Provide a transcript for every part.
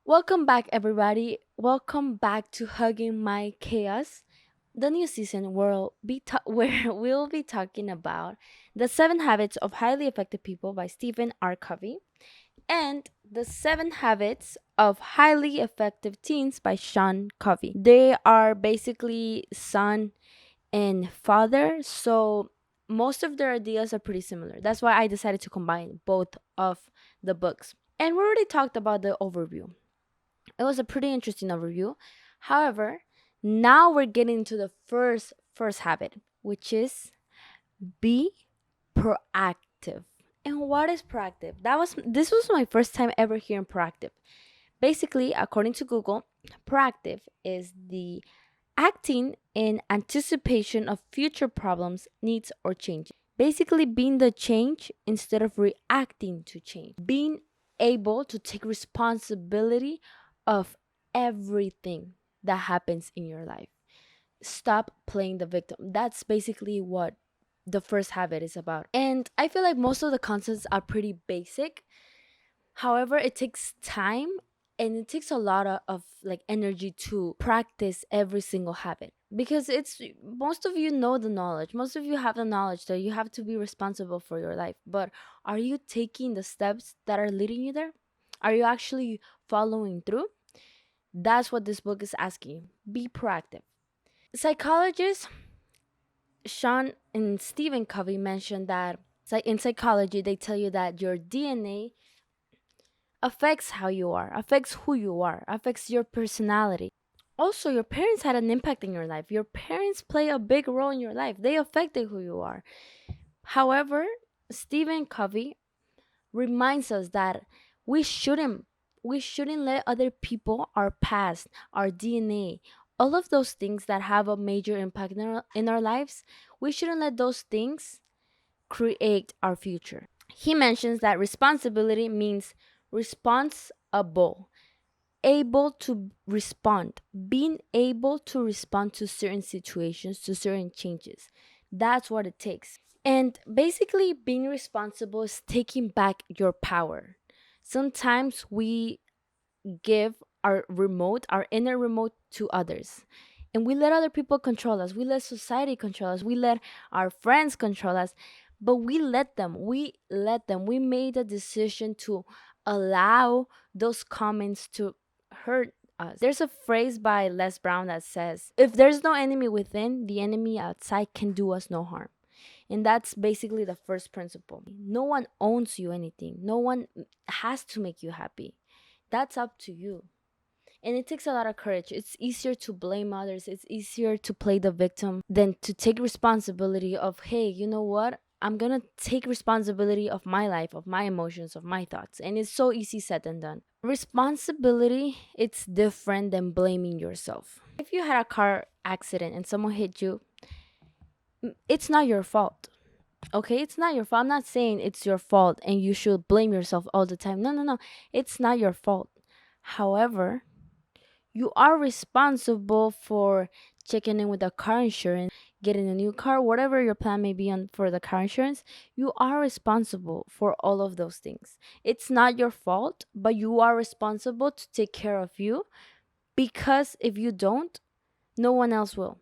Welcome back, everybody. Welcome back to Hugging My Chaos, the new season where we'll be talking about the 7 Habits of Highly Effective People by Stephen R. Covey and the 7 Habits of Highly Effective Teens by Sean Covey. They are basically son and father, so most of their ideas are pretty similar. That's why I decided to combine both of the books. And we already talked about the overview. It was a pretty interesting overview. However, now we're getting into the first habit, which is be proactive. And what is proactive? This was my first time ever hearing proactive. Basically, according to Google, proactive is the acting in anticipation of future problems, needs, or changes. Basically, being the change instead of reacting to change. Being able to take responsibility of everything that happens in your life. Stop playing the victim. That's basically what the first habit is about. And I feel like most of the concepts are pretty basic. However, it takes time and it takes a lot of like energy to practice every single habit because it's most of you know the knowledge. Most of you have the knowledge that you have to be responsible for your life. But are you taking the steps that are leading you there? Are you actually following through? That's what this book is asking you. Be proactive. Psychologists Sean and Stephen Covey mentioned that in psychology, they tell you that your DNA affects how you are, affects who you are, affects your personality. Also, your parents had an impact in your life. Your parents play a big role in your life. They affected who you are. However, Stephen Covey reminds us that we shouldn't we shouldn't let other people, our past, our DNA, all of those things that have a major impact in our lives, we shouldn't let those things create our future. He mentions that responsibility means responsible, able to respond, being able to respond to certain situations, to certain changes. That's what it takes. And basically, being responsible is taking back your power. Sometimes we give our inner remote to others. And we let other people control us. We let society control us. We let our friends control us. But we let them. We let them. We made a decision to allow those comments to hurt us. There's a phrase by Les Brown that says, if there's no enemy within, the enemy outside can do us no harm. And that's basically the first principle. No one owns you anything. No one has to make you happy. That's up to you. And it takes a lot of courage. It's easier to blame others. It's easier to play the victim than to take responsibility of, hey, you know what? I'm going to take responsibility of my life, of my emotions, of my thoughts. And it's so easy said than done. Responsibility, it's different than blaming yourself. If you had a car accident and someone hit you, it's not your fault. Okay, it's not your fault. I'm not saying it's your fault and you should blame yourself all the time. No, no, no. It's not your fault. However, you are responsible for checking in with the car insurance, getting a new car, whatever your plan may be on for the car insurance. You are responsible for all of those things. It's not your fault, but you are responsible to take care of you because if you don't, no one else will.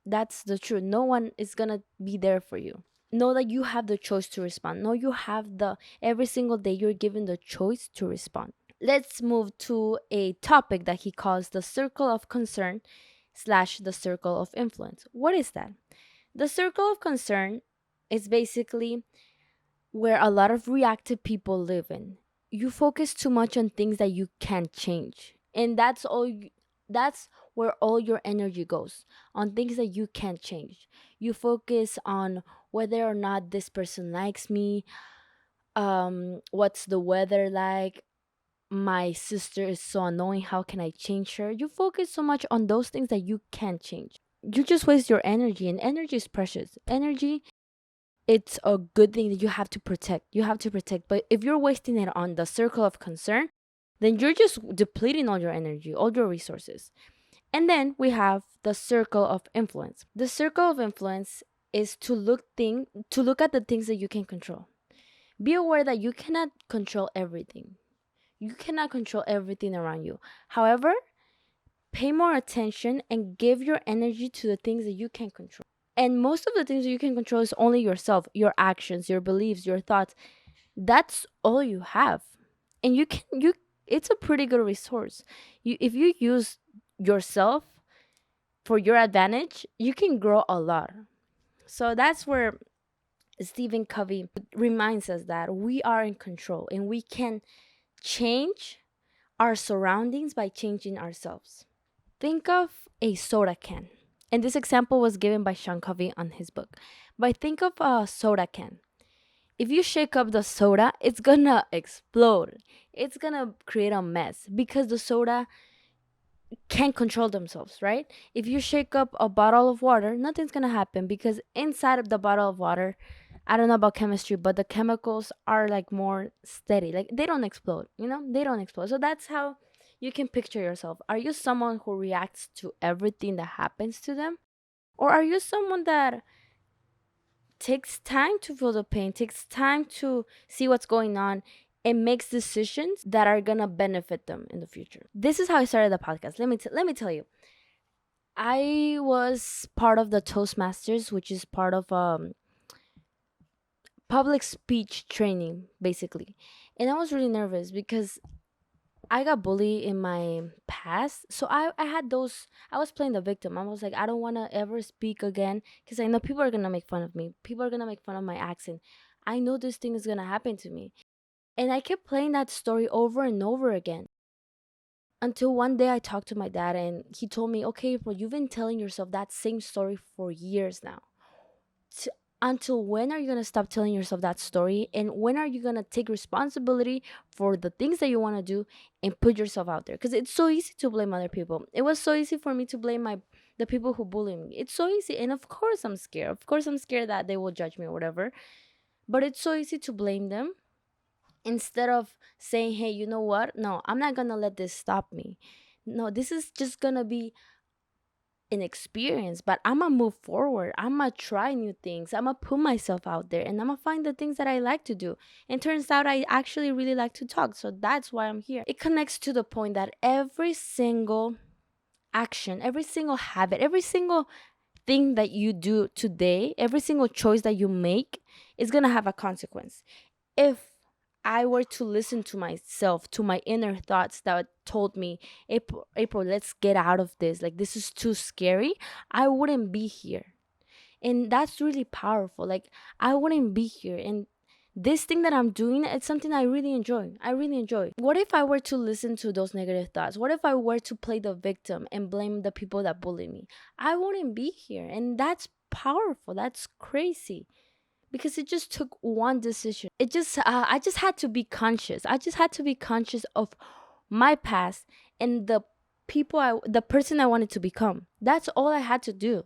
That's the truth. No one is gonna be there for you. Know that you have the choice to respond. Know you have the every single day you're given the choice to respond. Let's move to a topic that he calls the circle of concern slash the circle of influence. What is that? The circle of concern is basically where a lot of reactive people live in. You focus too much on things that you can't change. And that's where all your energy goes, on things that you can't change. You focus on whether or not this person likes me, what's the weather like, my sister is so annoying, how can I change her? You focus so much on those things that you can't change. You just waste your energy, and energy is precious. Energy, it's a good thing that you have to protect. You have to protect. But if you're wasting it on the circle of concern, then you're just depleting all your energy, all your resources. And then we have the circle of influence. The circle of influence is to look at the things that you can control. Be aware that you cannot control everything. You cannot control everything around you. However, pay more attention and give your energy to the things that you can control. And most of the things that you can control is only yourself, your actions, your beliefs, your thoughts. That's all you have. And you it's a pretty good resource. If you use yourself for your advantage, you can grow a lot. So that's where Stephen Covey reminds us that we are in control and we can change our surroundings by changing ourselves. Think of a soda can. And this example was given by Sean Covey on his book. But think of a soda can. If you shake up the soda, it's gonna explode. It's gonna create a mess because the soda can't control themselves, right? If you shake up a bottle of water, nothing's gonna happen because inside of the bottle of water, I don't know about chemistry, but the chemicals are like more steady. Like they don't explode, They don't explode. So that's how you can picture yourself. Are you someone who reacts to everything that happens to them? Or are you someone that takes time to feel the pain, takes time to see what's going on, and makes decisions that are gonna benefit them in the future? This is how I started the podcast. Let me tell you. I was part of the Toastmasters, which is part of public speech training, basically. And I was really nervous because I got bullied in my past. So I had those, I was playing the victim. I was like, I don't want to ever speak again because I know people are going to make fun of me. People are going to make fun of my accent. I know this thing is going to happen to me. And I kept playing that story over and over again until one day I talked to my dad and he told me, okay, bro, you've been telling yourself that same story for years now. t- until when are you going to stop telling yourself that story, and when are you going to take responsibility for the things that you want to do and put yourself out there? Because it's so easy to blame other people. It was so easy for me to blame the people who bully me. It's so easy, and of course I'm scared. Of course I'm scared that they will judge me or whatever, but it's so easy to blame them instead of saying, hey, you know what, no, I'm not going to let this stop me. No, this is just going to be an experience, but I'm gonna move forward. I'm gonna try new things. I'm gonna put myself out there and I'm gonna find the things that I like to do. And turns out I actually really like to talk. So that's why I'm here. It connects to the point that every single action, every single habit, every single thing that you do today, every single choice that you make is gonna have a consequence. If I were to listen to myself, to my inner thoughts that told me, April, let's get out of this. Like, this is too scary. I wouldn't be here. And that's really powerful. Like, I wouldn't be here. And this thing that I'm doing, it's something I really enjoy. I really enjoy. What if I were to listen to those negative thoughts? What if I were to play the victim and blame the people that bully me? I wouldn't be here. And that's powerful. That's crazy because it just took one decision. I just had to be conscious. I just had to be conscious of my past and the person I wanted to become. That's all I had to do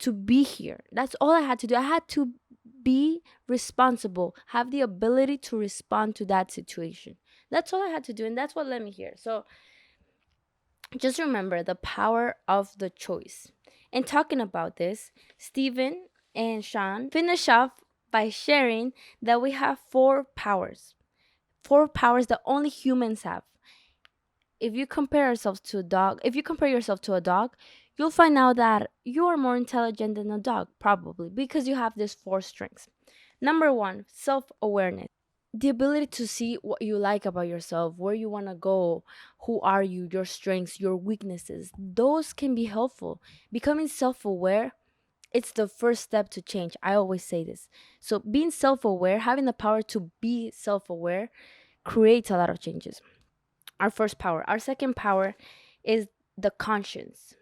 to be here. That's all I had to do. I had to be responsible, have the ability to respond to that situation. That's all I had to do, and that's what led me here. So just remember the power of the choice. And talking about this, Stephen and Sean finish off by sharing that we have four powers that only humans have. If you compare yourself to a dog, you'll find out that you are more intelligent than a dog, probably because you have these four strengths. Number one, self awareness, the ability to see what you like about yourself, where you want to go, who are you, your strengths, your weaknesses. Those can be helpful. Becoming self aware, it's the first step to change. I always say this. So, being self aware, having the power to be self aware, creates a lot of changes. Our first power. Our second power is the conscience,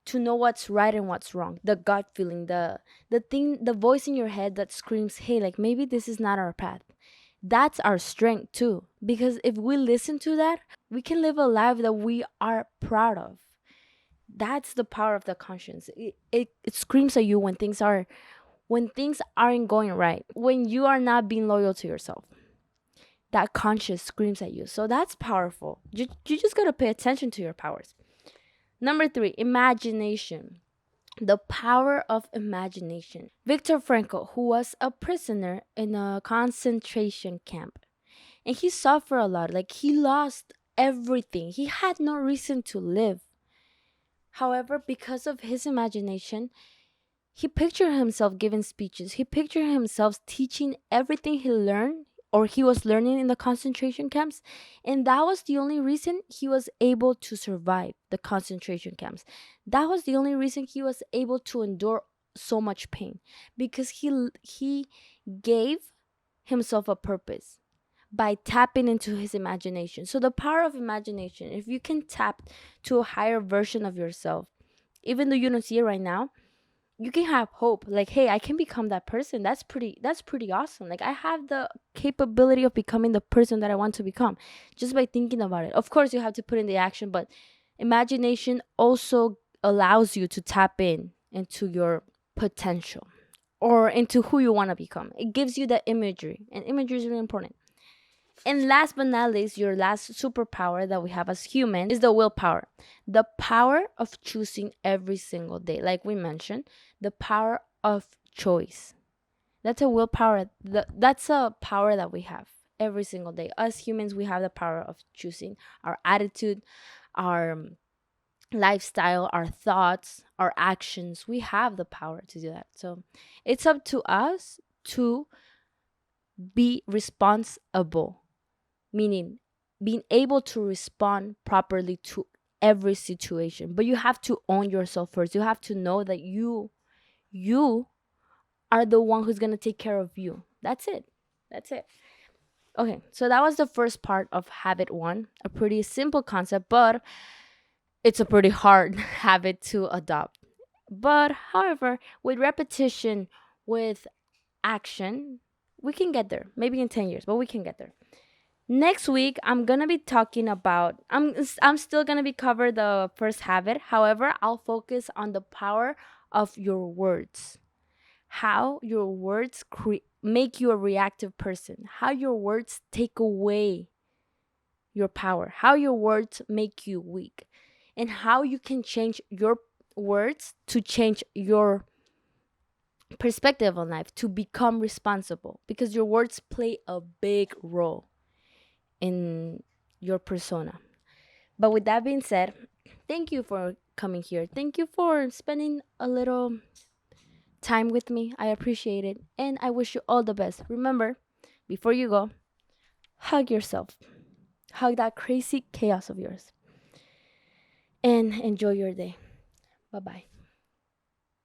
to know what's right and what's wrong, the gut feeling, the voice in your head that screams, hey, like maybe this is not our path. That's our strength too, because if we listen to that, we can live a life that we are proud of. That's the power of the conscience. It screams at you when things aren't going right, when you are not being loyal to yourself. That conscience screams at you. So that's powerful. You just got to pay attention to your powers. Number three, imagination. The power of imagination. Viktor Frankl, who was a prisoner in a concentration camp, And he suffered a lot. Like, he lost everything. He had no reason to live. However, because of his imagination, he pictured himself giving speeches. He pictured himself teaching everything he learned or he was learning in the concentration camps. And that was the only reason he was able to survive the concentration camps. That was the only reason he was able to endure so much pain, because he gave himself a purpose by tapping into his imagination. So the power of imagination, if you can tap to a higher version of yourself, even though you don't see it right now, you can have hope. Like, hey, I can become that person. That's pretty awesome. Like, I have the capability of becoming the person that I want to become just by thinking about it. Of course, you have to put in the action, but imagination also allows you to tap in into your potential or into who you want to become. It gives you that imagery, and imagery is really important. And last but not least, your last superpower that we have as humans is the willpower. The power of choosing every single day. Like we mentioned, the power of choice. That's a willpower. That's a power that we have every single day. As humans, we have the power of choosing our attitude, our lifestyle, our thoughts, our actions. We have the power to do that. So it's up to us to be responsible, meaning being able to respond properly to every situation. But you have to own yourself first. You have to know that you are the one who's going to take care of you. That's it. Okay, so that was the first part of habit 1, a pretty simple concept, but it's a pretty hard habit to adopt. But however, with repetition, with action, we can get there. Maybe in 10 years, but we can get there. Next week, I'm gonna be talking about. I'm still gonna be cover the first habit. However, I'll focus on the power of your words. How your words make you a reactive person. How your words take away your power. How your words make you weak, and how you can change your words to change your perspective on life, to become responsible, because your words play a big role in your persona. But with that being said, thank you for coming here. Thank you for spending a little time with me. I appreciate it. And I wish you all the best. Remember, before you go, hug yourself. Hug that crazy chaos of yours. And enjoy your day. Bye bye.